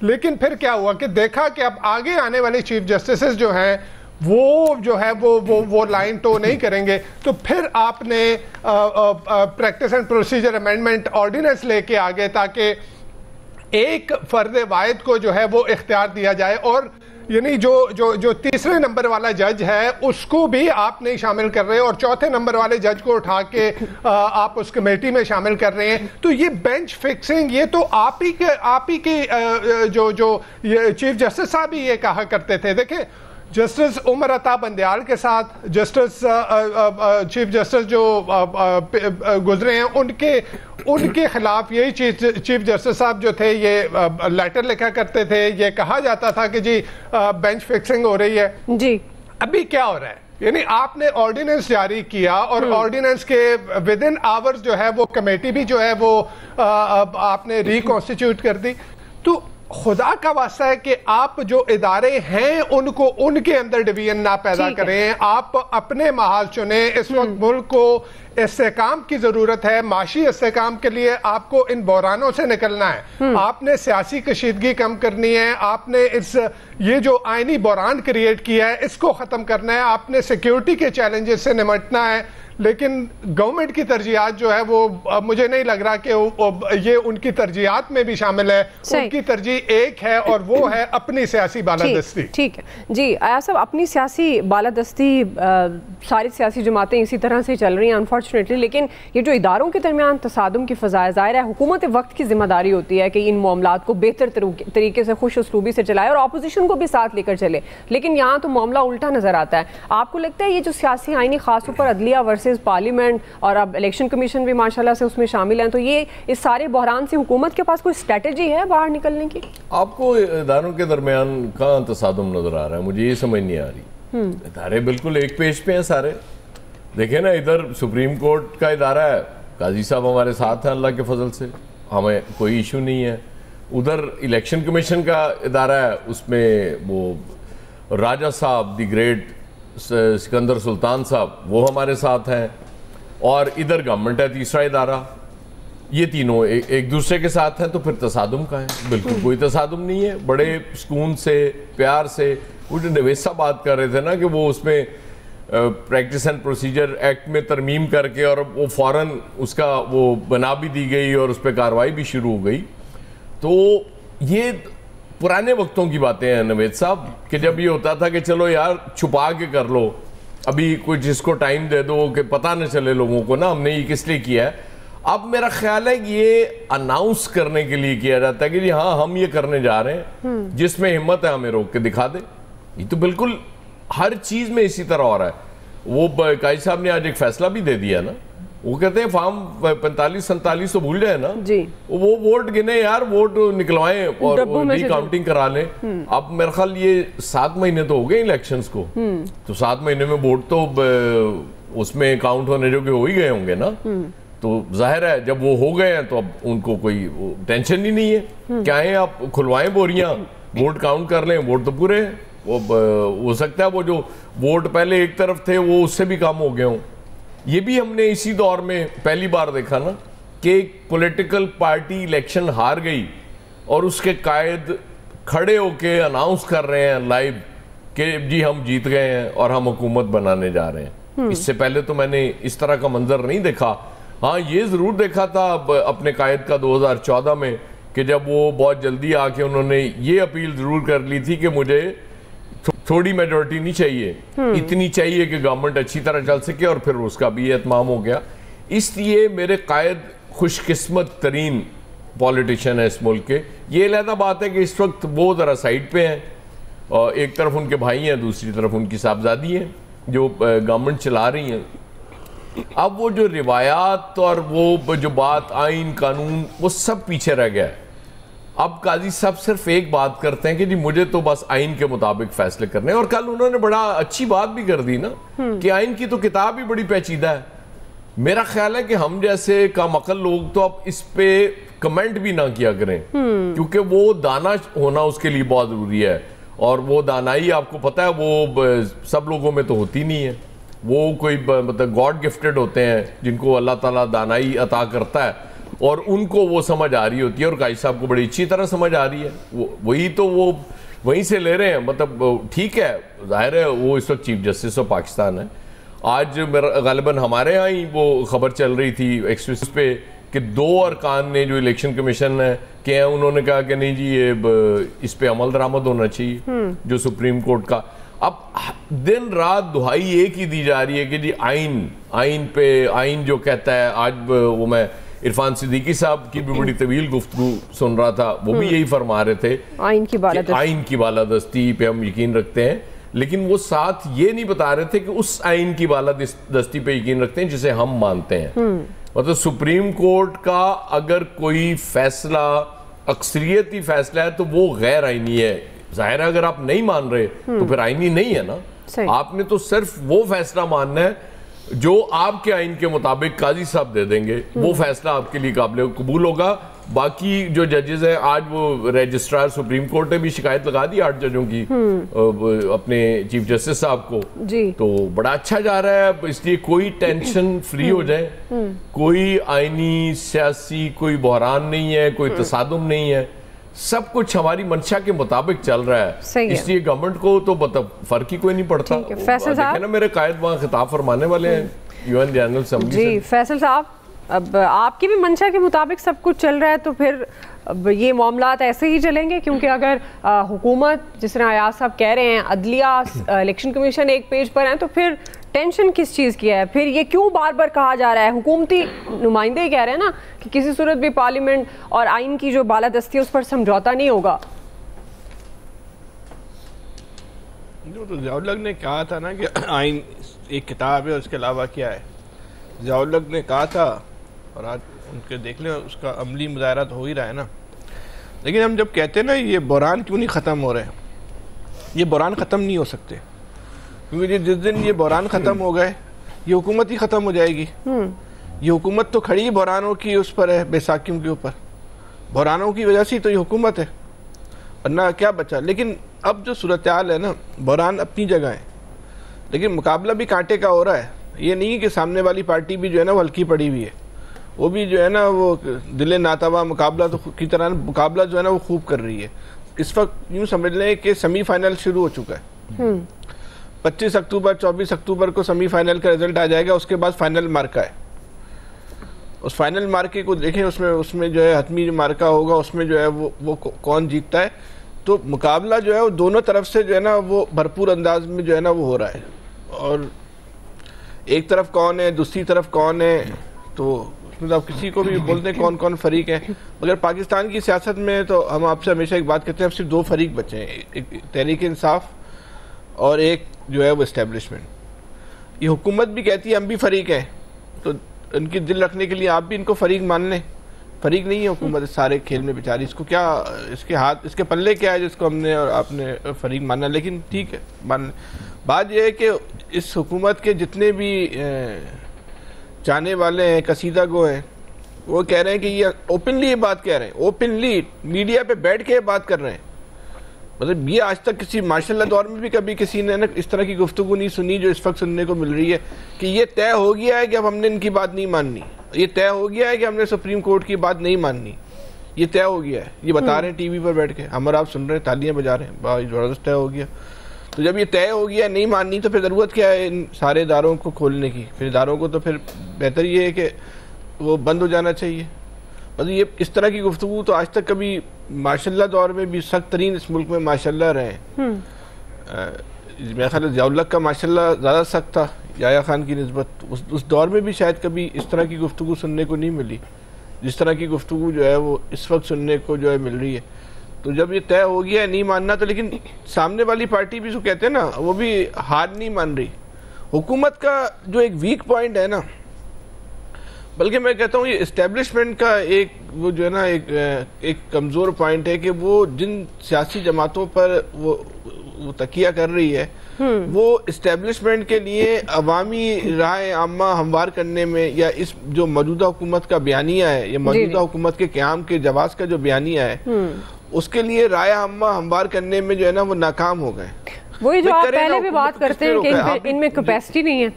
لیکن پھر کیا ہوا کہ دیکھا کہ اب آگے آنے والے چیف جسٹسز جو ہیں وہ جو ہے وہ لائن ٹو نہیں کریں گے، تو پھر آپ نے practice and procedure amendment ordinance لے کے آگے تاکہ ایک فرد واحد کو جو ہے وہ اختیار دیا جائے، اور یعنی جو تیسرے نمبر والا جج ہے اس کو بھی آپ نہیں شامل کر رہے، اور چوتھے نمبر والے جج کو اٹھا کے آپ اس کمیٹی میں شامل کر رہے ہیں. تو یہ بینچ فکسنگ، یہ تو آپ ہی کے جو چیف جسٹس صاحب ہی یہ کہا کرتے تھے. دیکھیں جسٹس عمر عطا بندیال کے ساتھ چیف جسٹس جو گزرے ہیں ان کے خلاف یہی چیف جسٹس صاحب جو تھے یہ لیٹر لکھا کرتے تھے، یہ کہا جاتا تھا کہ جی بینچ فکسنگ ہو رہی ہے. جی ابھی کیا ہو رہا ہے؟ یعنی آپ نے آرڈیننس جاری کیا اور آرڈیننس کے ود ان آورز جو ہے وہ کمیٹی بھی جو ہے وہ آپ نے ریکانسٹیٹیوٹ کر دی. تو خدا کا واسطہ ہے کہ آپ جو ادارے ہیں ان کے اندر ڈویژن نہ پیدا کریں. آپ اپنے محال چنیں. اس وقت ملک کو استحکام کی ضرورت ہے. معاشی استحکام کے لیے آپ کو ان بحرانوں سے نکلنا ہے. آپ نے سیاسی کشیدگی کم کرنی ہے. آپ نے یہ جو آئینی بحران کریٹ کیا ہے اس کو ختم کرنا ہے. آپ نے سیکیورٹی کے چیلنجز سے نمٹنا ہے. لیکن گورنمنٹ کی ترجیحات جو ہے وہ مجھے نہیں لگ رہا کہ یہ ان کی ترجیحات میں بھی شامل ہے. ان کی ترجیح ایک ہے اور وہ ہے اپنی سیاسی بالادستی. ٹھیک ہے جی ایاز صاحب، اپنی سیاسی بالادستی ساری سیاسی جماعتیں اسی طرح سے چل رہی ہیں انفارچونیٹلی، لیکن یہ جو اداروں کے درمیان تصادم کی فضا ہے، ظاہر ہے حکومت وقت کی ذمہ داری ہوتی ہے کہ ان معاملات کو بہتر طریقے سے خوش اسلوبی سے چلائے اور اپوزیشن کو بھی ساتھ لے کر چلے. لیکن یہاں تو معاملہ الٹا نظر آتا ہے. آپ کو لگتا ہے یہ جو سیاسی آئینی خاص طور پر عدلیہ ورسز پارلیمنٹ اور اب الیکشن کمیشن بھی ماشاءاللہ سے اس میں شامل ہیں، تو یہ اس سارے بحران سے حکومت کے پاس کوئی اسٹریٹجی ہے باہر نکلنے کی؟ آپ کو اداروں کے درمیان کہاں تصادم نظر آ رہا ہے؟ مجھے یہ سمجھ نہیں آ رہی. ادارے بالکل ایک پیج پہ ہیں سارے. دیکھیں نا، ادھر سپریم کورٹ کا ادارہ ہے، قاضی صاحب ہمارے ساتھ ہیں اللہ کے فضل سے، ہمیں کوئی ایشو نہیں ہے. ادھر الیکشن کمیشن کا ادارہ ہے، اس میں وہ راجہ صاحب دی گریٹ سکندر سلطان صاحب وہ ہمارے ساتھ ہیں، اور ادھر گورنمنٹ ہے تیسرا ادارہ. یہ تینوں ایک دوسرے کے ساتھ ہیں. تو پھر تصادم کا ہے؟ بالکل کوئی تصادم نہیں ہے. بڑے سکون سے پیار سے وہ جو نوید صاحب بات کر رہے تھے نا کہ وہ اس میں پریکٹس اینڈ پروسیجر ایکٹ میں ترمیم کر کے اور وہ فوراً اس کا وہ بنا بھی دی گئی اور اس پہ کارروائی بھی شروع ہو گئی. تو یہ پرانے وقتوں کی باتیں ہیں نوید صاحب، کہ جب یہ ہوتا تھا کہ چلو یار چھپا کے کر لو، ابھی کوئی جس کو ٹائم دے دو کہ پتہ نہ چلے لوگوں کو نا ہم نے یہ کس لیے کیا ہے. اب میرا خیال ہے کہ یہ اناؤنس کرنے کے لیے کیا جاتا ہے کہ جی ہاں ہم یہ کرنے جا رہے ہیں، جس میں ہمت ہے ہمیں روک کے دکھا دے. یہ تو بالکل ہر چیز میں اسی طرح ہو رہا ہے. وہ قائد صاحب نے آج ایک فیصلہ بھی دے دیا نا، وہ کہتے ہیں فارم 45-47 تو بھول جائے نا، وہ ووٹ گنے یار، ووٹ نکلوائیں اور ری کاؤنٹنگ کرا لیں. اب میرا خیال یہ 7 مہینے تو ہو گئے الیکشنز کو، تو 7 مہینے میں ووٹ تو اس میں کاؤنٹ ہونے جو کہ ہو ہی گئے ہوں گے نا. تو ظاہر ہے جب وہ ہو گئے ہیں تو اب ان کو کوئی ٹینشن ہی نہیں ہے. کیا ہے آپ کھلوائیں بوریاں، ووٹ کاؤنٹ کر لیں، ووٹ تو پورے ہیں. ہو سکتا ہے وہ جو ووٹ پہلے ایک طرف تھے وہ اس سے بھی کم ہو گئے ہوں. یہ بھی ہم نے اسی دور میں پہلی بار دیکھا نا کہ ایک پولیٹیکل پارٹی الیکشن ہار گئی اور اس کے قائد کھڑے ہو کے اناؤنس کر رہے ہیں لائیو کہ جی ہم جیت گئے ہیں اور ہم حکومت بنانے جا رہے ہیں. اس سے پہلے تو میں نے اس طرح کا منظر نہیں دیکھا. ہاں یہ ضرور دیکھا تھا اپنے قائد کا 2014 میں کہ جب وہ بہت جلدی آ کے انہوں نے یہ اپیل ضرور کر لی تھی کہ مجھے تھوڑی میجورٹی نہیں چاہیے، اتنی چاہیے کہ گورنمنٹ اچھی طرح چل سکے، اور پھر اس کا بھی اہتمام ہو گیا. اس لیے میرے قائد خوش قسمت ترین پولیٹیشین ہے اس ملک کے. یہ علیحدہ بات ہے کہ اس وقت وہ ذرا سائڈ پہ ہیں، اور ایک طرف ان کے بھائی ہیں، دوسری طرف ان کی صاحبزادی ہیں جو گورنمنٹ چلا رہی ہیں. اب وہ جو روایات اور وہ جو بات آئین قانون وہ سب پیچھے رہ گیا ہے. اب قاضی صاحب صرف ایک بات کرتے ہیں کہ جی مجھے تو بس آئین کے مطابق فیصلے کرنے ہیں. اور کل انہوں نے بڑا اچھی بات بھی کر دی نا کہ آئین کی تو کتاب ہی بڑی پیچیدہ ہے. میرا خیال ہے کہ ہم جیسے کم عقل لوگ تو اب اس پہ کمنٹ بھی نہ کیا کریں، کیونکہ وہ دانا ہونا اس کے لیے بہت ضروری ہے. اور وہ دانائی آپ کو پتہ ہے وہ سب لوگوں میں تو ہوتی نہیں ہے. وہ کوئی مطلب گاڈ گفٹڈ ہوتے ہیں جن کو اللہ تعالیٰ دانائی عطا کرتا ہے. اور ان کو وہ سمجھ آ رہی ہوتی ہے اور قائد صاحب کو بڑی اچھی طرح سمجھ آ رہی ہے، وہی تو وہ وہیں سے لے رہے ہیں. مطلب ٹھیک ہے، ظاہر ہے وہ اس وقت چیف جسٹس آف پاکستان ہے. آج غالباً ہمارے ہاں ہی وہ خبر چل رہی تھی ایکسپریس پہ کہ 2 ارکان نے جو الیکشن کمیشن ہے کہ ہیں، انہوں نے کہا کہ نہیں جی یہ اس پہ عمل درآمد ہونا چاہیے جو سپریم کورٹ کا. اب دن رات دہائی ایک ہی دی جا رہی ہے کہ جی آئین پہ، آئین جو کہتا ہے. آج وہ میں عرفان صدیقی صاحب کی بھی بڑی طویل گفتگو سن رہا تھا، وہ بھی یہی فرما رہے تھے آئین کی بالادستی پہ ہم یقین رکھتے ہیں، لیکن وہ ساتھ یہ نہیں بتا رہے تھے کہ اس آئین کی بالادستی پہ یقین رکھتے ہیں جسے ہم مانتے ہیں. مطلب سپریم کورٹ کا اگر کوئی فیصلہ اکثریتی فیصلہ ہے تو وہ غیر آئینی ہے. ظاہر ہے اگر آپ نہیں مان رہے تو پھر آئینی نہیں ہے نا. آپ نے تو صرف وہ فیصلہ ماننا ہے جو آپ کے آئین کے مطابق قاضی صاحب دے دیں گے، وہ فیصلہ آپ کے لیے قابل قبول ہوگا. باقی جو ججز ہیں، آج وہ رجسٹرار سپریم کورٹ نے بھی شکایت لگا دی 8 ججوں کی اپنے چیف جسٹس صاحب کو، تو بڑا اچھا جا رہا ہے. اس لیے کوئی ٹینشن فری ہو جائے، کوئی آئینی سیاسی کوئی بحران نہیں ہے، کوئی تصادم نہیں ہے، سب کچھ ہماری منشا کے مطابق چل رہا ہے. اس لیے گورنمنٹ کو تو مطلب فرق ہی کوئی نہیں پڑتا. دیکھیں نا میرے قائد وہاں خطاب فرمانے والے ہیں UN جنرل اسمبلی سے. جی فیصل صاحب، اب آپ کی بھی منشا کے مطابق سب کچھ چل رہا ہے تو پھر اب یہ معاملات ایسے ہی چلیں گے؟ کیونکہ اگر حکومت جس طرح ایاز صاحب کہہ رہے ہیں، عدلیہ، الیکشن کمیشن ایک پیج پر ہیں، تو پھر ٹینشن کس چیز کی ہے؟ پھر یہ کیوں بار بار کہا جا رہا ہے؟ حکومتی نمائندے ہی کہہ رہے ہیں نا کہ کسی صورت بھی پارلیمنٹ اور آئین کی جو بالادستی ہے اس پر سمجھوتا نہیں ہوگا. جو تو ضیاء الحق نے کہا تھا نا کہ آئین ایک کتاب ہے، اس کے علاوہ کیا ہے. ضیاء الحق نے کہا تھا اور آج ان کے دیکھ لیں اس کا عملی مظاہرہ تو ہو ہی رہا ہے نا. لیکن ہم جب کہتے ہیں نا یہ بحران کیوں نہیں ختم ہو رہے ہیں، یہ بحران ختم نہیں ہو سکتے، کیونکہ جس دن یہ بحران ختم ہو گئے یہ حکومت ہی ختم ہو جائے گی. یہ حکومت تو کھڑی بحرانوں کی اس پر ہے، بیساکھیوں کے اوپر. بحرانوں کی وجہ سے تو یہ حکومت ہے، ورنہ کیا بچا. لیکن اب جو صورتحال ہے نا، بحران اپنی جگہ ہے لیکن مقابلہ بھی کانٹے کا ہو رہا ہے. یہ نہیں کہ سامنے والی پارٹی بھی جو ہے نا وہ ہلکی پڑی ہوئی ہے، وہ بھی جو ہے نا وہ دل ناتوا مقابلہ کی طرح مقابلہ جو ہے نا وہ خوب کر رہی ہے. اس وقت یوں سمجھ لیں کہ سیمی فائنل شروع ہو چکا ہے. 25 اکتوبر 24 اکتوبر کو سیمی فائنل کا رزلٹ آ جائے گا، اس کے بعد فائنل مارکا ہے. اس فائنل مارکے کو دیکھیں، اس میں جو ہے حتمی جو مارکا ہوگا اس میں جو ہے وہ کون جیتتا ہے. تو مقابلہ جو ہے وہ دونوں طرف سے جو ہے نا وہ بھرپور انداز میں جو ہے نا وہ ہو رہا ہے. اور ایک طرف کون ہے، دوسری طرف کون ہے، تو اس میں آپ کسی کو بھی بولتے ہیں کون کون فریق ہیں. مگر پاکستان کی سیاست میں تو ہم آپ سے ہمیشہ ایک بات کہتے ہیں، اب صرف 2 فریق بچے ہیں، ایک تحریک انصاف اور ایک جو ہے وہ اسٹیبلشمنٹ. یہ حکومت بھی کہتی ہے ہم بھی فریق ہیں، تو ان کی دل رکھنے کے لیے آپ بھی ان کو فریق مان لیں. فریق نہیں ہے حکومت سارے کھیل میں بیچاری، اس کو کیا، اس کے پلے کیا ہے جس کو ہم نے اور آپ نے فریق ماننا. لیکن ٹھیک ہے مان لیں. بات یہ ہے کہ اس حکومت کے جتنے بھی چاہنے والے ہیں، قصیدہ گو ہیں، وہ کہہ رہے ہیں کہ یہ اوپنلی یہ بات کہہ رہے ہیں، اوپنلی میڈیا پہ بیٹھ کے بات کر رہے ہیں. مطلب یہ آج تک کسی ماشاء اللہ دور میں بھی کبھی کسی نے اس طرح کی گفتگو نہیں سنی جو اس وقت سننے کو مل رہی ہے کہ یہ طے ہو گیا ہے کہ اب ہم نے ان کی بات نہیں ماننی، یہ طے ہو گیا ہے کہ ہم نے سپریم کورٹ کی بات نہیں ماننی. یہ طے ہو گیا ہے، یہ بتا رہے ہیں ٹی وی پر بیٹھ کے، ہم اور آپ سن رہے ہیں، تالیاں بجا رہے ہیں، بہت زبردست طے ہو گیا. تو جب یہ طے ہو گیا نہیں ماننی تو پھر ضرورت کیا ہے ان سارے اداروں کو کھولنے کی؟ پھر اداروں کو تو پھر بہتر یہ ہے کہ وہ بند ہو جانا چاہیے. مطلب یہ اس طرح کی گفتگو تو آج تک کبھی ماشاء اللہ دور میں بھی سخت ترین اس ملک میں ماشاء اللہ رہے ہیں. میرا خیال ہے ضیاء الحق کا ماشاء اللہ زیادہ سخت تھا یحییٰ خان کی نسبت. اس دور میں بھی شاید کبھی اس طرح کی گفتگو سننے کو نہیں ملی جس طرح کی گفتگو جو ہے وہ اس وقت سننے کو جو ہے مل رہی ہے. تو جب یہ طے ہو گیا ہے نہیں ماننا، تو لیکن سامنے والی پارٹی بھی جو کہتے ہیں نا وہ بھی ہار نہیں مان رہی. حکومت کا جو ایک ویک پوائنٹ ہے نا، بلکہ میں کہتا ہوں یہ اسٹیبلشمنٹ کا ایک وہ جو ہے نا ایک کمزور پوائنٹ ہے کہ وہ جن سیاسی جماعتوں پر وہ تکیہ کر رہی ہے وہ اسٹیبلشمنٹ کے لیے عوامی رائے عامہ ہموار کرنے میں، یا اس جو موجودہ حکومت کا بیانیہ ہے یا موجودہ حکومت کے قیام کے جواز کا جو بیانیہ ہے اس کے لیے رائے عامہ ہموار کرنے میں جو ہے نا وہ ناکام ہو گئے. وہی جو آپ پہلے بھی بات کرتے ہیں کہ ان میں کیپیسٹی نہیں ہے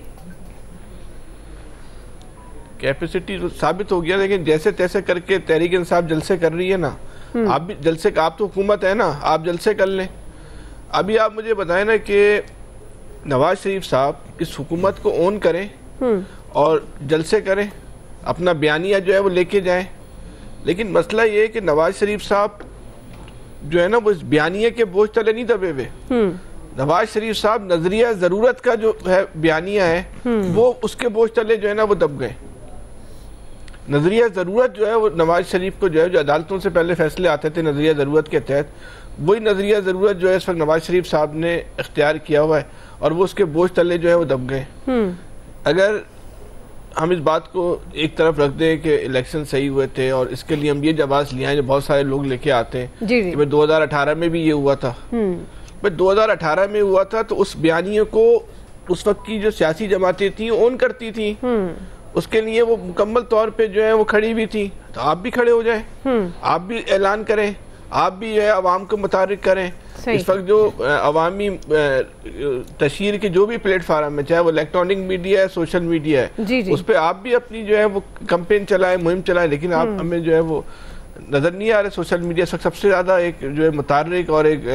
کیپیسٹی ثابت ہو گیا، لیکن جیسے تیسے کر کے تحریک انصاف جلسے کر رہی ہے نا، آپ بھی جلسے، آپ تو حکومت ہے نا، آپ جلسے کر لیں. ابھی آپ مجھے بتائیں نا کہ نواز شریف صاحب اس حکومت کو اون کریں اور جلسے کریں، اپنا بیانیہ جو ہے وہ لے کے جائیں، لیکن مسئلہ یہ ہے کہ نواز شریف صاحب جو ہے نا وہ اس بیانیے کے بوجھ تلے نہیں دبے ہوئے. نواز شریف صاحب نظریہ ضرورت کا جو ہے بیانیہ ہے وہ اس کے بوجھ تلے جو ہے نا وہ دب گئے. نظریہ ضرورت جو ہے وہ نواز شریف کو جو ہے، جو عدالتوں سے پہلے فیصلے آتے تھے نظریہ ضرورت کے تحت، وہی نظریہ ضرورت جو ہے اس وقت نواز شریف صاحب نے اختیار کیا ہوا ہے اور وہ اس کے بوجھ تلے جو ہے وہ دب گئے. اگر ہم اس بات کو ایک طرف رکھ دیں کہ الیکشن صحیح ہوئے تھے اور اس کے لیے ہم یہ جواز لے آئیں جو بہت سارے لوگ لے کے آتے ہیں کہ 2018 میں بھی یہ ہوا تھا، 2018 میں ہوا تھا تو اس بیانیے کو اس وقت کی جو سیاسی جماعتیں تھیں اون کرتی تھیں، اس کے لیے وہ مکمل طور پہ جو ہے وہ کھڑی ہوئی تھی. تو آپ بھی کھڑے ہو جائیں، آپ بھی اعلان کریں، آپ بھی جو ہے عوام کو متحرک کریں. اس وقت جو عوامی تشہیر کے جو بھی پلیٹ فارم ہے، چاہے وہ الیکٹرانک میڈیا ہے، سوشل میڈیا ہے، اس پہ آپ بھی اپنی جو ہے وہ کمپین چلائیں، مہم چلائیں، لیکن آپ ہمیں جو ہے وہ نظر نہیں آ رہے. سوشل میڈیا اس وقت سب سے زیادہ ایک جو ہے متحرک اور ایک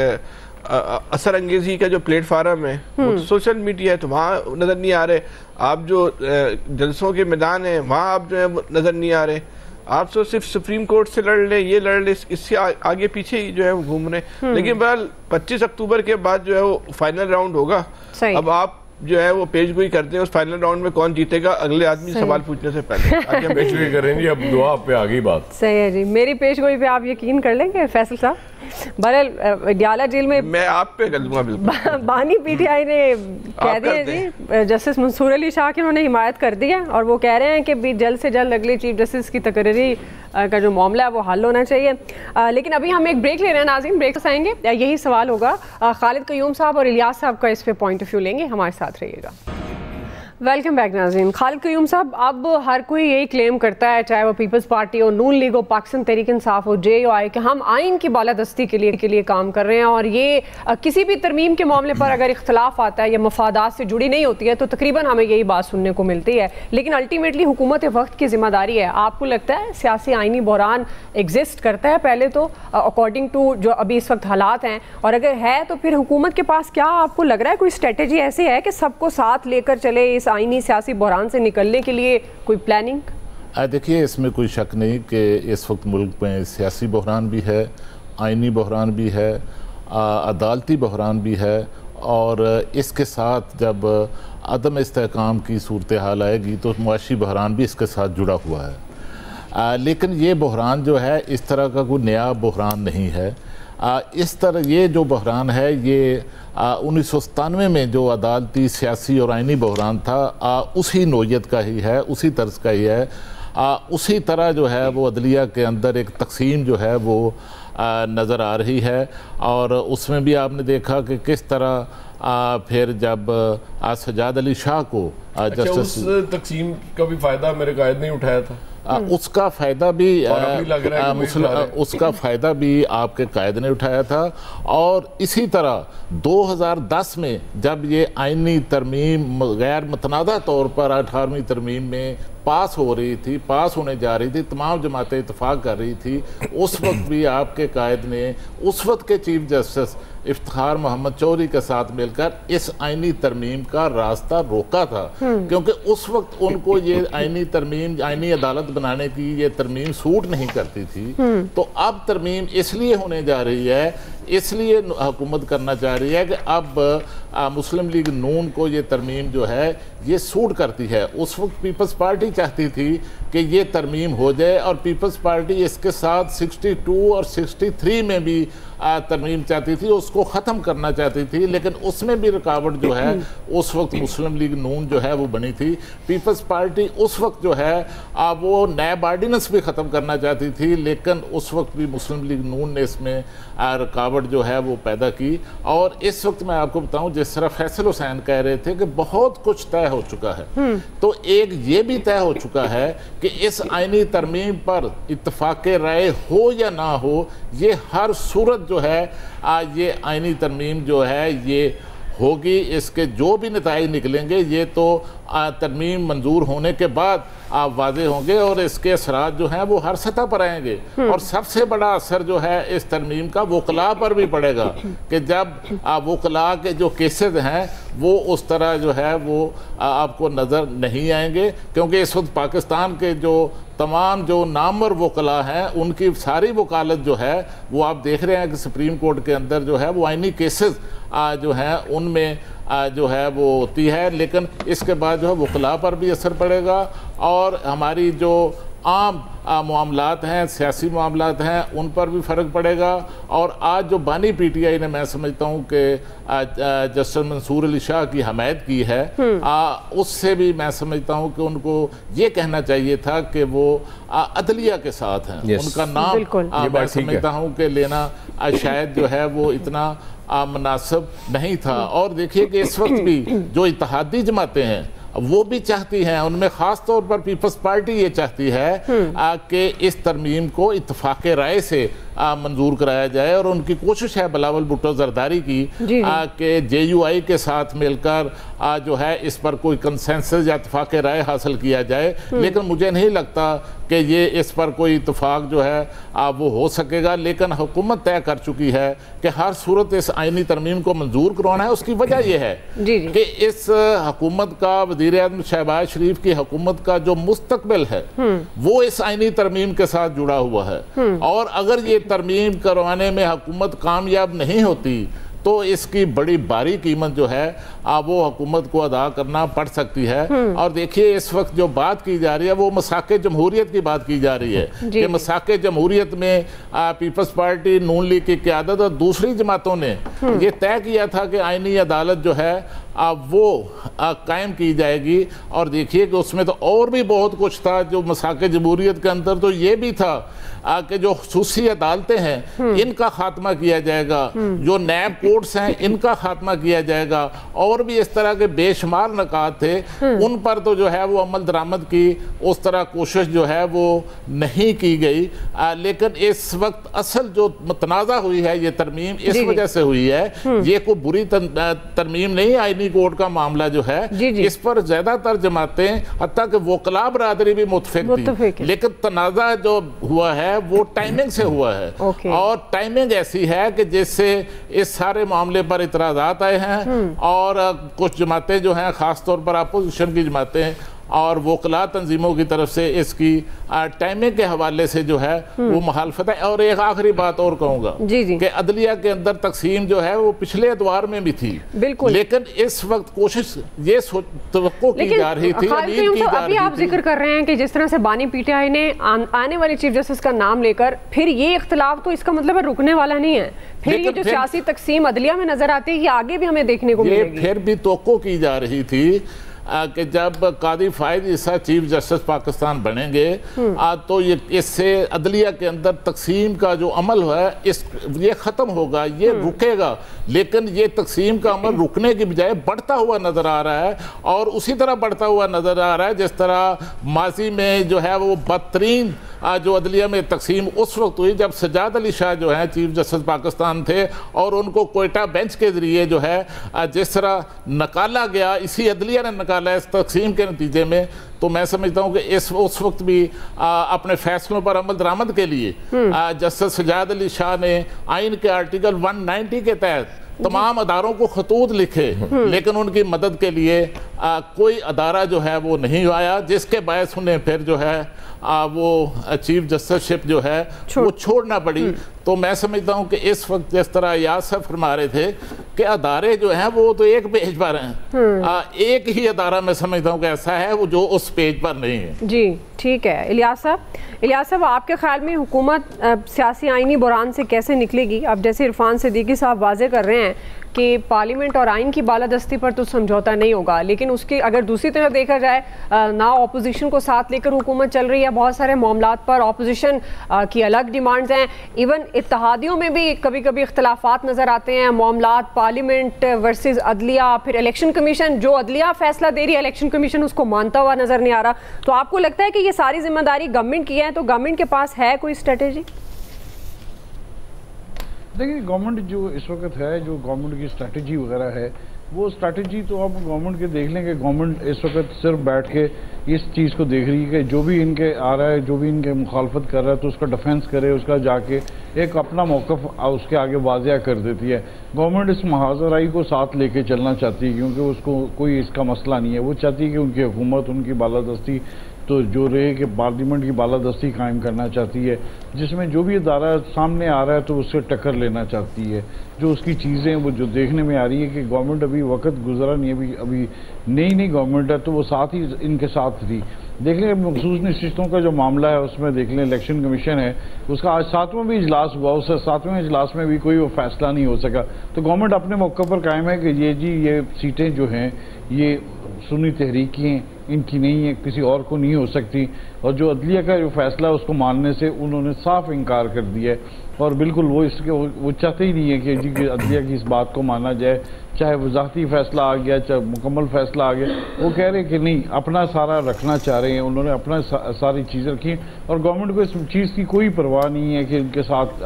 اثر انگیزی کا جو پلیٹ فارم ہے وہ تو سوشل میڈیا ہے، تو وہاں نظر نہیں آ رہے. آپ جو جلسوں کے میدان ہیں وہاں آپ جو ہے نظر نہیں آ رہے. آپ تو صرف سپریم کورٹ سے لڑ لیں، یہ لڑ لیں، اس سے آگے پیچھے ہی جو ہے وہ گھوم رہے ہیں. لیکن بہرحال 25 اکتوبر کے بعد جو ہے وہ فائنل راؤنڈ ہوگا. اب آپ جو ہے وہ پیش گوئی کرتے ہیں اس فائنل راؤنڈ میں کون جیتے گا اگلے آدمی سوال پوچھنے سے پہلے. آج ہم پیش گوئی کریں گے، اب دعا پہ آگئی بات. صحیح ہے جی، میری پیش گوئی پہ آپ یقین کر لیں گے فیصل صاحب. بہرحال ڈیالہ جیل میں آپ پہ کر دوں گا بالکل. بانی پی ٹی آئی نے کہہ دیا جی، جسٹس منصور علی شاہ کی انہوں نے حمایت کر دی ہے اور وہ کہہ رہے ہیں کہ بھی جلد سے جلد اگلے چیف جسٹس کی تقرری کا جو معاملہ ہے وہ حل ہونا چاہیے. لیکن ابھی ہم ایک بریک لے رہے ہیں ناظرین، بریک سے آئیں گے یہی سوال ہوگا. خالد قیوم صاحب اور الیاس صاحب کا اس پہ پوائنٹ آف ویو لیں گے، ہمارے ساتھ رہیے گا. ویلکم بیک ناظرین. خالد قیوم صاحب، اب ہر کوئی یہی کلیم کرتا ہے، چاہے وہ پیپلز پارٹی ہو، نون لیگ ہو، پاکستان تحریک انصاف ہو، جے او آئی، کہ ہم آئین کی بالادستی کے لیے کام کر رہے ہیں اور یہ کسی بھی ترمیم کے معاملے پر اگر اختلاف آتا ہے یا مفادات سے جڑی نہیں ہوتی ہے تو تقریباً ہمیں یہی بات سننے کو ملتی ہے. لیکن الٹیمیٹلی حکومت وقت کی ذمہ داری ہے. آپ کو لگتا ہے سیاسی آئینی بحران ایگزسٹ کرتا ہے پہلے تو اکارڈنگ ٹو جو ابھی اس وقت حالات ہیں، اور اگر ہے تو پھر حکومت کے پاس کیا آپ کو لگ رہا ہے کوئی اسٹریٹجی ایسی ہے کہ سب کو ساتھ لے کر چلے اس آئینی سیاسی بحران سے نکلنے کے لیے کوئی پلاننگ؟ دیکھیے، اس میں کوئی شک نہیں کہ اس وقت ملک میں سیاسی بحران بھی ہے، آئینی بحران بھی ہے، عدالتی بحران بھی ہے، اور اس کے ساتھ جب عدم استحکام کی صورتحال آئے گی تو معاشی بحران بھی اس کے ساتھ جڑا ہوا ہے. لیکن یہ بحران جو ہے اس طرح کا کوئی نیا بحران نہیں ہے. اس طرح یہ جو بحران ہے یہ 1997 میں جو عدالتی، سیاسی اور آئینی بحران تھا اسی نوعیت کا ہی ہے، اسی طرز کا ہی ہے. اسی طرح جو ہے وہ عدلیہ کے اندر ایک تقسیم جو ہے وہ نظر آ رہی ہے، اور اس میں بھی آپ نے دیکھا کہ کس طرح پھر جب سجاد علی شاہ کو اس تقسیم کا بھی فائدہ میرے قائد نے اٹھایا تھا. اس کا فائدہ بھی آپ کے قائد نے اٹھایا تھا. اور اسی طرح 2010 میں جب یہ آئینی ترمیم غیر متنازع طور پر 18ویں ترمیم میں پاس ہونے جا رہی تھی، تمام جماعتیں اتفاق کر رہی تھی، اس وقت بھی آپ کے قائد نے اس وقت کے چیف جسٹس افتخار محمد چوہدری کے ساتھ مل کر اس آئینی ترمیم کا راستہ روکا تھا، کیونکہ اس وقت ان کو یہ آئینی ترمیم، آئینی عدالت بنانے کی یہ ترمیم سوٹ نہیں کرتی تھی. تو اب ترمیم اس لیے ہونے جا رہی ہے، اس لیے حکومت کرنا چاہ رہی ہے کہ اب مسلم لیگ نون کو یہ ترمیم جو ہے یہ سوٹ کرتی ہے. اس وقت پیپلز پارٹی چاہتی تھی کہ یہ ترمیم ہو جائے، اور پیپلز پارٹی اس کے ساتھ 62 اور 63 میں بھی ترمیم چاہتی تھی، اس کو ختم کرنا چاہتی تھی. لیکن اس میں بھی رکاوٹ جو ہے اس وقت مسلم لیگ نون جو ہے وہ بنی تھی. پیپلز پارٹی اس وقت جو ہے وہ نیب آرڈیننس بھی ختم کرنا چاہتی تھی، لیکن اس وقت بھی مسلم لیگ نون نے اس میں رکاوٹ جو ہے وہ پیدا کی. اور اس وقت میں آپ کو بتاؤں، جس طرح فیصل حسین کہہ رہے تھے کہ بہت کچھ طے ہو چکا ہے، تو ایک یہ بھی طے ہو چکا ہے کہ اس آئینی ترمیم پر اتفاق رائے ہو یا نہ ہو، یہ ہر صورت جو ہے یہ آئینی ترمیم جو ہے یہ ہوگی اس کے جو بھی نتائج نکلیں گے یہ تو ترمیم منظور ہونے کے بعد واضح ہوں گے، اور اس کے اثرات جو ہیں وہ ہر سطح پر آئیں گے، اور سب سے بڑا اثر جو ہے اس ترمیم کا وکلاء پر بھی پڑے گا کہ جب وکلاء کے جو کیسز ہیں وہ اس طرح جو ہے وہ آپ کو نظر نہیں آئیں گے، کیونکہ اس وقت پاکستان کے جو تمام جو نامور وکلاء ہیں ان کی ساری وکالت جو ہے وہ آپ دیکھ رہے ہیں کہ سپریم کورٹ کے اندر جو ہے وہ آئینی کیسز جو ہیں ان میں جو ہے وہ ہوتی ہے، لیکن اس کے بعد جو ہے وکلاء پر بھی اثر پڑے گا، اور ہماری جو عام معاملات ہیں، سیاسی معاملات ہیں، ان پر بھی فرق پڑے گا۔ اور آج جو بانی پی ٹی آئی نے میں سمجھتا ہوں کہ جسٹس منصور علی شاہ کی حمایت کی ہے، اس سے بھی میں سمجھتا ہوں کہ ان کو یہ کہنا چاہیے تھا کہ وہ عدلیہ کے ساتھ ہیں، ان کا نام میں سمجھتا ہوں کہ لینا شاید جو ہے وہ اتنا مناسب نہیں تھا۔ اور دیکھیے کہ اس وقت بھی جو اتحادی جماعتیں ہیں وہ بھی چاہتی ہیں، ان میں خاص طور پر پیپلز پارٹی یہ چاہتی ہے کہ اس ترمیم کو اتفاق رائے سے منظور کرایا جائے، اور ان کی کوشش ہے بلاول بھٹو زرداری کی کہ جے یو آئی کے ساتھ مل کر جو ہے اس پر کوئی کنسنسس یا اتفاق رائے حاصل کیا جائے، لیکن مجھے نہیں لگتا کہ یہ اس پر کوئی اتفاق جو ہے وہ ہو سکے گا۔ لیکن حکومت طے کر چکی ہے کہ ہر صورت اس آئینی ترمیم کو منظور کروانا ہے۔ اس کی وجہ یہ ہے کہ اس حکومت کا، وزیر اعظم شہباز شریف کی حکومت کا جو مستقبل ہے وہ اس آئینی ترمیم کے ساتھ جڑا ہوا ہے، اور اگر یہ ترمیم کروانے میں حکومت کامیاب نہیں ہوتی تو اس کی بڑی باری قیمت جو ہے وہ حکومت کو ادا کرنا پڑ سکتی ہے۔ اور دیکھیے اس وقت جو بات کی جا رہی ہے وہ مساق جمہوریت کی بات کی جا رہی ہے کہ مساق جمہوریت میں پیپلز پارٹی، نون لیگ کی قیادت اور دوسری جماعتوں نے یہ طے کیا تھا کہ آئینی عدالت جو ہے وہ قائم کی جائے گی، اور دیکھیے کہ اس میں تو اور بھی بہت کچھ تھا جو مساق جمہوریت کے اندر تو یہ بھی تھا کہ جو خصوصی عدالتیں ہیں ان کا خاتمہ کیا جائے گا، جو نیب کورٹس ہیں ان کا خاتمہ کیا جائے گا، اور بھی اس طرح کے بے شمار نکات تھے، ان پر تو جو ہے وہ عمل درآمد کی اس طرح کوشش جو ہے وہ نہیں کی گئی۔ لیکن اس وقت اصل جو تنازع ہوئی ہے یہ ترمیم اس وجہ سے ہوئی ہے، یہ کوئی بری ترمیم نہیں، آئینی کورٹ کا معاملہ جو ہے اس پر زیادہ تر جماعتیں حتیٰ کہ وکلاء برادری بھی متفق تھی، لیکن تنازع جو ہوا ہے وہ ٹائمنگ سے ہوا ہے، اور ٹائمنگ ایسی ہے کہ جس سے اس سارے معاملے پر اعتراضات آئے ہیں، اور کچھ جماعتیں جو ہیں خاص طور پر اپوزیشن کی جماعتیں اور وکلاء تنظیموں کی طرف سے اس کی ٹائمنگ کے حوالے سے جو ہے وہ مخالفت ہے۔ اور ایک آخری بات اور کہوں گا کہ عدلیہ کے اندر تقسیم جو ہے وہ پچھلے ادوار میں بھی تھی، لیکن اس وقت کوشش یہ توقع کی جا رہی تھی، ابھی آپ ذکر کر رہے ہیں کہ جس طرح سے بانی پی ٹی آئی نے آنے والے چیف جسٹس کا نام لے کر پھر یہ اختلاف تو اس کا مطلب ہے رکنے والا نہیں ہے، پھر یہ جو سیاسی تقسیم عدلیہ میں نظر آتی ہے یہ آگے بھی ہمیں دیکھنے کو ملے گی۔ پھر بھی توقع کی جا رہی تھی کہ جب قاضی فائز عیسیٰ چیف جسٹس پاکستان بنیں گے تو اس سے عدلیہ کے اندر تقسیم کا جو عمل ہے یہ ختم ہوگا، یہ رکے گا، لیکن یہ تقسیم کا عمل رکنے کی بجائے بڑھتا ہوا نظر آ رہا ہے، اور اسی طرح بڑھتا ہوا نظر آ رہا ہے جس طرح ماضی میں جو ہے وہ بدترین جو عدلیہ میں تقسیم اس وقت ہوئی جب سجاد علی شاہ جو ہیں چیف جسٹس پاکستان تھے، اور ان کو کوئٹہ بینچ کے ذریعے جو ہے جس طرح نکالا گیا، اسی عدلیہ نے نکالا اس تقسیم کے نتیجے میں، تو میں سمجھتا ہوں کہ اس وقت بھی اپنے فیصلوں پر عمل درآمد کے لیے جسٹس سجاد علی شاہ نے آئین کے آرٹیکل 190 کے تحت تمام اداروں کو خطوط لکھے، لیکن ان کی مدد کے لیے کوئی ادارہ جو ہے وہ نہیں آیا، جس کے باعث انہیں پھر جو ہے وہ چیف جسٹس شپ جو ہے وہ چھوڑنا پڑی۔ تو میں سمجھتا ہوں کہ اس وقت جس طرح یاد صاحب فرما رہے تھے کہ ادارے جو ہیں وہ تو ایک پیج پر ہیں، ایک ہی ادارہ میں سمجھتا ہوں کہ ایسا ہے وہ جو اس پیج پر نہیں ہے۔ جی ٹھیک ہے۔ الیاس صاحب آپ کے خیال میں حکومت سیاسی آئینی بحران سے کیسے نکلے گی؟ اب جیسے عرفان صدیقی صاحب واضح کر رہے ہیں کہ پارلیمنٹ اور آئین کی بالادستی پر تو سمجھوتا نہیں ہوگا، لیکن اس کی اگر دوسری طرف دیکھا جائے نہ اپوزیشن کو ساتھ لے کر حکومت چل رہی ہے، بہت سارے معاملات پر اپوزیشن کی الگ ڈیمانڈز ہیں، ایون اتحادیوں میں بھی کبھی کبھی اختلافات نظر آتے ہیں، معاملات پارلیمنٹ ورسز عدلیہ، پھر الیکشن کمیشن جو عدلیہ فیصلہ دے رہی ہے الیکشن کمیشن اس کو مانتا ہوا نظر نہیں آ رہا، تو آپ کو لگتا ہے کہ یہ ساری ذمہ داری گورنمنٹ کی ہے، تو گورنمنٹ کے پاس ہے کوئی اسٹریٹجی؟ دیکھیں گورنمنٹ جو اس وقت ہے، جو گورنمنٹ کی اسٹریٹجی وغیرہ ہے وہ اسٹریٹجی تو آپ گورنمنٹ کے دیکھ لیں کہ گورنمنٹ اس وقت صرف بیٹھ کے اس چیز کو دیکھ رہی ہے کہ جو بھی ان کے آ رہا ہے، جو بھی ان کے مخالفت کر رہا ہے تو اس کا ڈیفینس کرے، اس کا جا کے ایک اپنا موقف اس کے آگے واضح کر دیتی ہے۔ گورنمنٹ اس محاذرائی کو ساتھ لے کے چلنا چاہتی ہے کیونکہ اس کو کوئی اس کا مسئلہ نہیں ہے، وہ چاہتی ہے کہ ان کی حکومت، ان کی بالادستی تو جو رہے کہ پارلیمنٹ کی بالادستی قائم کرنا چاہتی ہے، جس میں جو بھی ادارہ سامنے آ رہا ہے تو اس سے ٹکر لینا چاہتی ہے۔ جو اس کی چیزیں وہ جو دیکھنے میں آ رہی ہے کہ گورنمنٹ ابھی وقت گزرا نہیں، ابھی نئی گورنمنٹ ہے تو وہ ساتھ ہی ان کے ساتھ تھی۔ دیکھ لیں مخصوص نشستوں کا جو معاملہ ہے اس میں دیکھ لیں الیکشن کمیشن ہے، اس کا آج 7واں بھی اجلاس ہوا، اس 7ویں اجلاس میں بھی کوئی وہ فیصلہ نہیں ہو سکا۔ تو گورنمنٹ اپنے موقع پر قائم ہے کہ یہ سیٹیں جو ہیں یہ سنی تحریک کی ہیں، ان کی نہیں ہے، کسی اور کو نہیں ہو سکتی، اور جو عدلیہ کا جو فیصلہ ہے اس کو ماننے سے انہوں نے صاف انکار کر دیا ہے، اور بالکل وہ چاہتے ہی نہیں ہے کہ عدلیہ کی اس بات کو مانا جائے، چاہے وضاحتی فیصلہ آ گیا چاہے مکمل فیصلہ آ گیا، وہ کہہ رہے ہیں کہ نہیں، اپنا سارا رکھنا چاہ رہے ہیں، انہوں نے اپنا ساری چیزیں رکھی ہیں، اور گورنمنٹ کو اس چیز کی کوئی پرواہ نہیں ہے کہ ان کے ساتھ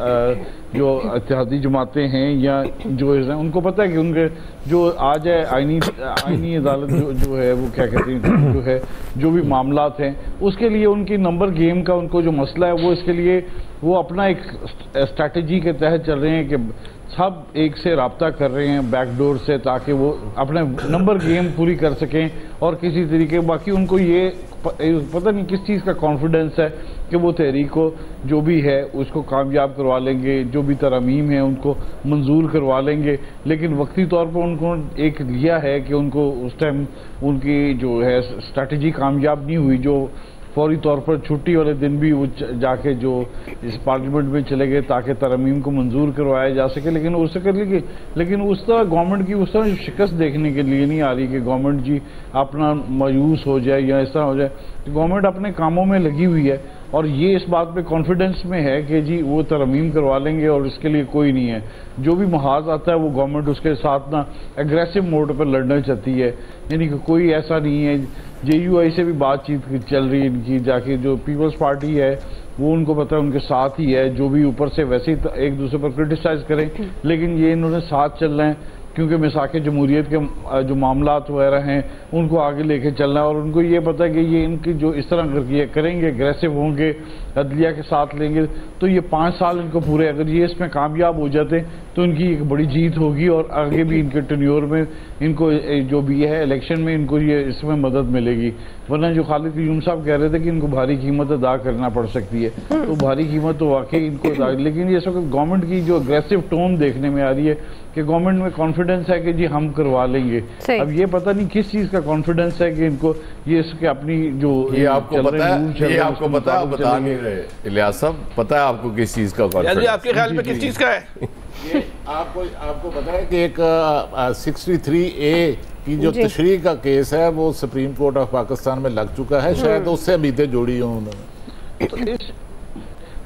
جو اتحادی جماعتیں ہیں یا جو ہیں ان کو پتہ ہے کہ ان کے جو آ جائے آئینی عدالت جو ہے وہ کیا کہتے ہیں جو ہے جو بھی معاملات ہیں اس کے لیے ان کی نمبر گیم کا ان کو جو مسئلہ ہے وہ اس کے لیے وہ اپنا ایک اسٹریٹجی کے تحت چل رہے ہیں کہ سب ایک سے رابطہ کر رہے ہیں بیک ڈور سے تاکہ وہ اپنے نمبر گیم پوری کر سکیں، اور کسی طریقے باقی ان کو یہ پتہ نہیں کس چیز کا کانفیڈنس ہے کہ وہ تحریک کو جو بھی ہے اس کو کامیاب کروا لیں گے، جو بھی ترامیم ہیں ان کو منظور کروا لیں گے، لیکن وقتی طور پر ان کو ایک لیا ہے کہ ان کو اس ٹائم ان کی جو ہے اسٹریٹجی کامیاب نہیں ہوئی، جو فوری طور پر چھٹی والے دن بھی وہ جا کے جو اس پارلیمنٹ میں چلے گئے تاکہ ترامیم کو منظور کروایا جا سکے، لیکن اس سے کر لی لیکن اس طرح گورنمنٹ کی اس طرح شکست دیکھنے کے لیے نہیں آ رہی کہ گورنمنٹ جی اپنا مایوس ہو جائے یا اس طرح ہو جائے۔ گورنمنٹ اپنے کاموں میں لگی ہوئی ہے اور یہ اس بات پہ کانفیڈنس میں ہے کہ جی وہ ترمیم کروا لیں گے اور اس کے لیے کوئی نہیں ہے۔ جو بھی محاذ آتا ہے وہ گورنمنٹ اس کے ساتھ نا ایگریسو موڈ پر لڑنا چاہتی ہے، یعنی کہ کوئی ایسا نہیں ہے۔ جے یو آئی سے بھی بات چیت چل رہی ہے ان کی، جا کے جو پیپلز پارٹی ہے وہ ان کو پتہ ہے ان کے ساتھ ہی ہے، جو بھی اوپر سے ویسے ہی ایک دوسرے پر کرٹیسائز کریں، لیکن یہ انہوں نے ساتھ چل رہے ہیں کیونکہ مساق جمہوریت کے جو معاملات وغیرہ ہیں ان کو آگے لے کے چلنا ہے، اور ان کو یہ پتہ ہے کہ یہ ان کی جو اس طرح کریں گے، اگریسو ہوں گے، عدلیہ کے ساتھ لیں گے، تو یہ 5 سال ان کو پورے اگر یہ اس میں کامیاب ہو جاتے تو ان کی ایک بڑی جیت ہوگی، اور آگے بھی ان کے ٹینیور میں ان کو جو بھی ہے الیکشن میں ان کو یہ اس میں مدد ملے گی۔ ورنہ جو خالد قیوم صاحب کہہ رہے تھے کہ ان کو بھاری قیمت ادا کرنا پڑ سکتی ہے، تو بھاری قیمت تو واقعی ان کو ادا، لیکن یہ اس وقت گورنمنٹ کی جو اگریسو ٹون دیکھنے میں آ رہی ہے کہ گورنمنٹ میں کانفیڈنس ہے کہ جی ہم کروا لیں گے۔ اب یہ پتہ نہیں کس چیز کا کانفیڈنس ہے کہ ان کو یہ اس کے اپنی جو یہ آپ کو پتہ ہے، یہ آپ کو پتہ ہے، بتا نہیں رہے الیاس صاحب، پتہ ہے آپ کو کس چیز کا کانفیڈنس؟ آپ کے خیال میں کس چیز کا ہے؟ یہ آپ کو پتہ ہے کہ ایک 63A کی جو تشریح کا کیس ہے وہ سپریم کورٹ آف پاکستان میں لگ چکا ہے، شاید اس سے امیدیں جوڑی ہوں انہوں نے۔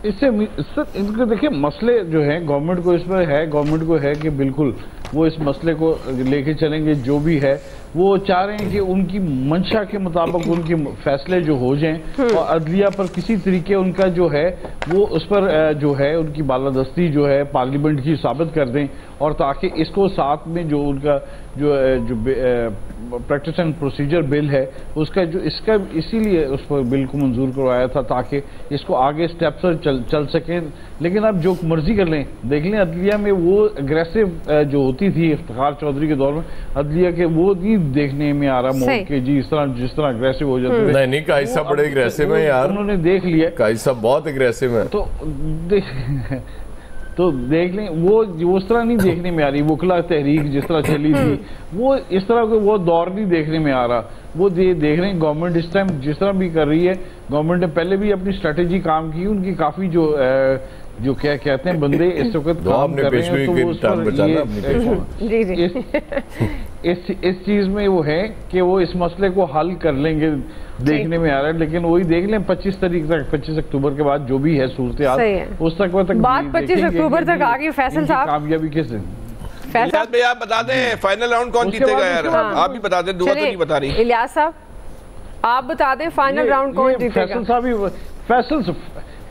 اس سے دیکھیں مسئلے جو ہیں گورنمنٹ کو اس میں ہے، گورنمنٹ کو ہے کہ بالکل وہ اس مسئلے کو لے کے چلیں گے، جو بھی ہے وہ چاہ رہے ہیں کہ ان کی منشا کے مطابق ان کے فیصلے جو ہو جائیں اور عدلیہ پر کسی طریقے ان کا جو ہے وہ اس پر جو ہے ان کی بالادستی جو ہے پارلیمنٹ کی ثابت کر دیں، اور تاکہ اس کو ساتھ میں جو ان کا جو پریکٹس اینڈ پروسیجر بل ہے اس کا جو اس کا اسی لیے اس پر بل کو منظور کروایا تھا تاکہ اس کو آگے سٹیپ سے چل سکیں، لیکن اب جو مرضی کر لیں۔ دیکھ لیں عدلیہ میں وہ اگریسو جو ہوتی تھی افتخار چودھری کے دور میں، عدلیہ کے وہ نہیں دیکھنے میں آ رہا موڈ کہ جی جس طرح اگریسو ہو جاتے تھے۔ نہیں قائد صاحب بڑے اگریسو ہیں یار، انہوں نے دیکھ لیا، قائد صاحب بہت اگریسو ہیں، تو دیکھ لیں وہ اس طرح نہیں دیکھنے میں آ رہی، وکلا تحریک جس طرح چلی تھی وہ اس طرح وہ دور نہیں دیکھنے میں آ رہا۔ وہ دیکھ رہے ہیں گورنمنٹ اس ٹائم جس طرح بھی کر رہی ہے، گورنمنٹ نے پہلے بھی اپنی اسٹریٹجی کام کی، ان کی کافی جو کیا کہتے ہیں بندے اس وقت کام کر رہے ہیں، تو اس پر اس چیز میں وہ ہے کہ وہ اس مسئلے کو حل کر لیں گے دیکھنے میں آ رہا ہے، لیکن وہی دیکھ لیں 25 تاریخ تک، 25 اکتوبر کے بعد جو بھی ہے صورتحال اس تک وہ تک بات 25 اکتوبر تک آگے۔ فیصل صاحب کامیابی کس دن؟ فیصل بھائی آپ بتا دیں فائنل راؤنڈ کون جیتے گا یار، آپ بھی بتا دیں، دعا تو نہیں بتا رہی۔ الیاس صاحب آپ بتا دیں فائنل راؤنڈ کون جیتے گا؟ فیصل صاحب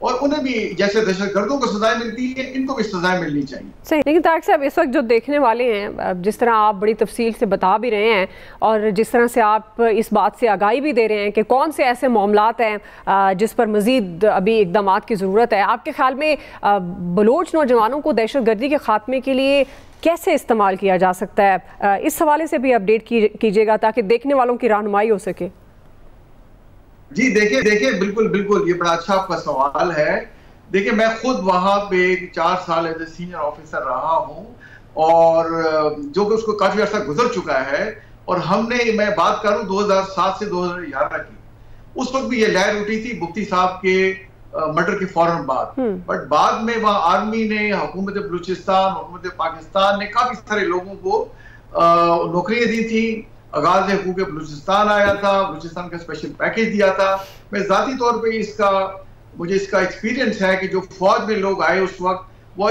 اور انہیں بھی جیسے دہشت گردوں کو سزائیں ملتی ہیں ان کو بھی سزائیں ملنی چاہیے. صحیح. لیکن طارق صاحب اس وقت جو دیکھنے والے ہیں، جس طرح آپ بڑی تفصیل سے بتا بھی رہے ہیں اور جس طرح سے آپ اس بات سے آگاہی بھی دے رہے ہیں کہ کون سے ایسے معاملات ہیں جس پر مزید ابھی اقدامات کی ضرورت ہے، آپ کے خیال میں بلوچ نوجوانوں کو دہشت گردی کے خاتمے کے لیے کیسے استعمال کیا جا سکتا ہے؟ اس حوالے سے بھی اپڈیٹ کیجیے گا تاکہ دیکھنے والوں کی رہنمائی ہو سکے. جی دیکھیں بالکل یہ بڑا اچھا آپ کا سوال ہے. دیکھیں میں خود وہاں پہ 4 سال ایز اے سینئر آفیسر رہا ہوں اور جو کہ اس کو کافی عرصہ گزر چکا ہے، اور ہم نے، میں بات کروں 2007 سے 2011 کی، اس وقت بھی یہ لہر اٹھی تھی مفتی صاحب کے مرڈر کے فوراً بعد. بٹ بعد میں وہاں آرمی نے، حکومت بلوچستان، حکومت پاکستان نے کافی سارے لوگوں کو نوکریاں دی تھیں. آغاز حقوق بلوچستان آیا تھا، بلوچستان کا اسپیشل پیکیج دیا تھا. میں ذاتی طور پہ مجھے اس کا ایکسپیرینس ہے کہ جو فوج میں لوگ آئے اس وقت، وہ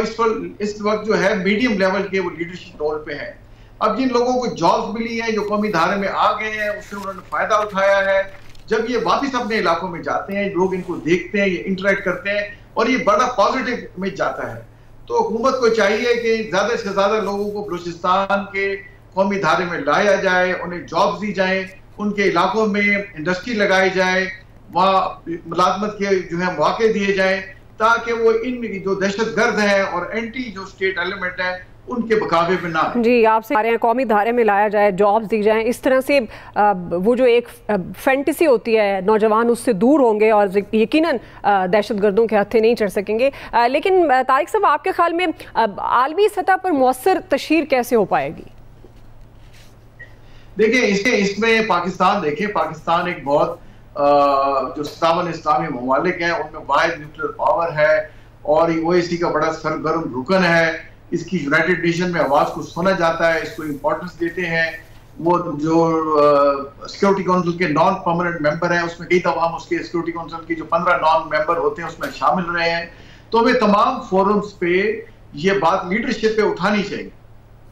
اس وقت جو ہے میڈیم لیول کے وہ لیڈرشپ رول پہ ہیں. اب جن لوگوں کو جابز ملی ہیں، جو قومی دھارے میں آ گئے ہیں، اس سے انہوں نے فائدہ اٹھایا ہے. جب یہ واپس اپنے علاقوں میں جاتے ہیں، لوگ ان کو دیکھتے ہیں، یہ انٹریکٹ کرتے ہیں اور یہ بڑا پازیٹیو امیج جاتا ہے. تو حکومت کو چاہیے کہ زیادہ سے زیادہ لوگوں کو بلوچستان کے قومی دھارے میں لایا جائے، انہیں جابز دی جائیں، ان کے علاقوں میں انڈسٹری لگائی جائے، وہاں ملازمت کے جو ہے مواقع دیے جائیں، تاکہ وہ ان جو دہشت گرد ہیں اور اینٹی جو اسٹیٹ ایلیمنٹ ہیں ان کے مقابلے میں نہ. جی آپ سے رہے ہیں قومی دھارے میں لایا جائے، جابز دی جائیں، اس طرح سے وہ جو ایک فینٹیسی ہوتی ہے نوجوان اس سے دور ہوں گے اور یقیناً دہشت گردوں کے ہتھے نہیں چڑھ سکیں گے. لیکن طارق صاحب آپ کے خیال میں عالمی سطح پر مؤثر تشہیر کیسے ہو پائے گی؟ دیکھیں اس میں پاکستان ایک بہت جو 57 اسلامی ممالک ہیں ان میں واحد نیوکلیر پاور ہے اور OAC کا بڑا سرگرم رکن ہے. اس کی یونائٹڈ نیشن میں آواز کو سنا جاتا ہے، اس کو امپورٹنس دیتے ہیں. وہ جو سیکورٹی کونسل کے نان پرماننٹ ممبر ہیں، اس میں کئی تمام اس کے سیکورٹی کونسل کے جو 15 نان ممبر ہوتے ہیں اس میں شامل رہے ہیں. تو ہمیں تمام فورمز پہ یہ بات لیڈرشپ پہ اٹھانی چاہیے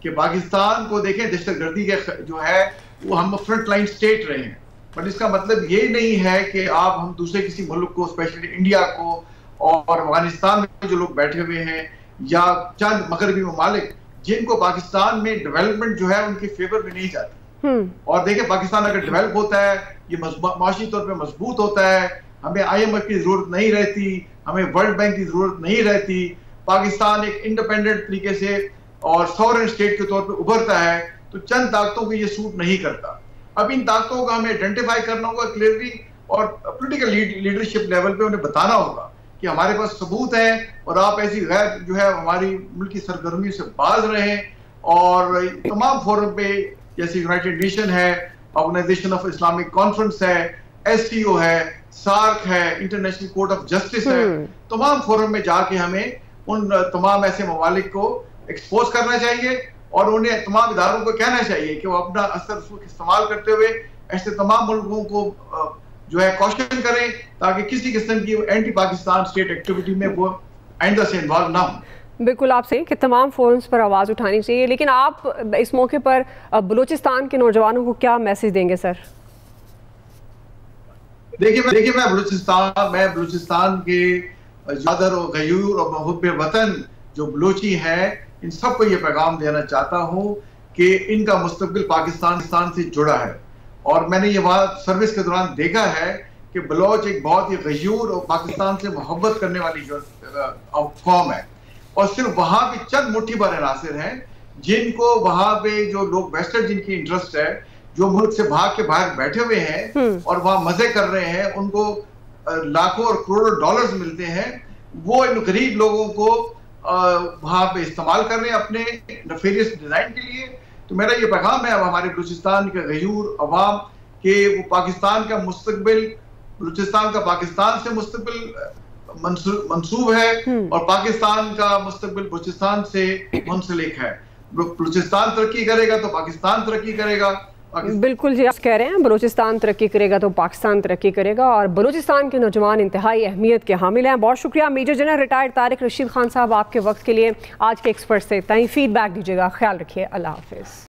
کہ پاکستان کو دیکھیں دہشت گردی کے جو ہے وہ ہم فرنٹ لائن سٹیٹ رہے ہیں. بٹ اس کا مطلب یہ نہیں ہے کہ آپ ہم دوسرے کسی ملک کو، اسپیشلی انڈیا کو اور افغانستان میں جو لوگ بیٹھے ہوئے ہیں یا چند مغربی ممالک جن کو پاکستان میں ڈیولپمنٹ جو ہے ان کے فیور میں نہیں جاتی. اور دیکھیں پاکستان اگر ڈیولپ ہوتا ہے، یہ معاشی طور پہ مضبوط ہوتا ہے، ہمیں IMF کی ضرورت نہیں رہتی، ہمیں ورلڈ بینک کی ضرورت نہیں رہتی. پاکستان ایک انڈیپینڈنٹ طریقے سے اور سورن اسٹیٹ کے طور پہ ابھرتا ہے. تو چند طاقتوں کو یہ سوٹ نہیں کرتا. اب ان طاقتوں کو ہمیں آئیڈینٹیفائی کرنا ہوگا کلیئرلی اور پولیٹیکل لیڈرشپ لیول پہ انہیں بتانا ہوگا کہ ہمارے پاس ثبوت ہے اور آپ ایسی غیر جو ہے ہماری ملکی سرگرمی سے باز رہیں. اور تمام فورم پہ جیسے یونائٹڈ نیشن ہے، آرگنائزیشن آف اسلامک کانفرنس ہے، SCO ہے، SAARC ہے، انٹرنیشنل کورٹ آف جسٹس ہے، تمام فورم میں جا کے ہمیں ان تمام ایسے ممالک کو ایکسپوز کرنا چاہیے اور انہیں تمام اداروں کو کہنا چاہیے کہ وہ اپنا اثر رسوخ استعمال کرتے ہوئے ایسے تمام ملکوں کو جو ہے کوشن کریں تاکہ کسی قسم کی اینٹی پاکستان اسٹیٹ ایکٹیویٹی میں وہ آئندہ سے انوالو نہ ہوں. بالکل آپ سے کہ تمام فورمز پر آواز اٹھانی چاہیے. لیکن آپ اس موقع پر بلوچستان کے نوجوانوں کو کیا میسج دیں گے سر؟ دیکھیے میں بلوچستان کے جادر و غیور اور محب وطن جو بلوچی ہیں ان سب کو یہ پیغام دینا چاہتا ہوں کہ ان کا مستقبل پاکستان سے جڑا ہے. اور میں نے یہ بات سروس کے دوران دیکھا ہے کہ بلوچ ایک بہت ہی غیور اور پاکستان سے محبت کرنے والی جو قوم ہے. اور صرف وہاں بھی چند مٹھی بھر عناصر ہیں جن کو وہاں پہ جو لوگ ویسٹرن جن کی انٹرسٹ ہے، جو ملک سے بھاگ کے باہر بیٹھے ہوئے ہیں اور وہاں مزے کر رہے ہیں، ان کو لاکھوں اور کروڑوں ڈالرز ملتے ہیں، وہ ان غریب لوگوں کو وہاں پہ استعمال کر رہے ہیں اپنے نفیریس ڈیزائن کے لیے. تو میرا یہ پیغام ہے اب ہمارے بلوچستان کے غیور عوام کہ وہ پاکستان کا مستقبل، بلوچستان کا پاکستان سے مستقبل منسوب ہے اور پاکستان کا مستقبل بلوچستان سے منسلک ہے. بلوچستان ترقی کرے گا تو پاکستان ترقی کرے گا. بالکل جی آپ کہہ رہے ہیں بلوچستان ترقی کرے گا تو پاکستان ترقی کرے گا اور بلوچستان کے نوجوان انتہائی اہمیت کے حامل ہیں. بہت شکریہ major general retired Tariq Rashid Khan Sahab آپ کے وقت کے لیے. آج کے ایکسپرٹ سے اتنا ہی. فیڈ بیک دیجیے گا. خیال رکھیے. اللہ حافظ.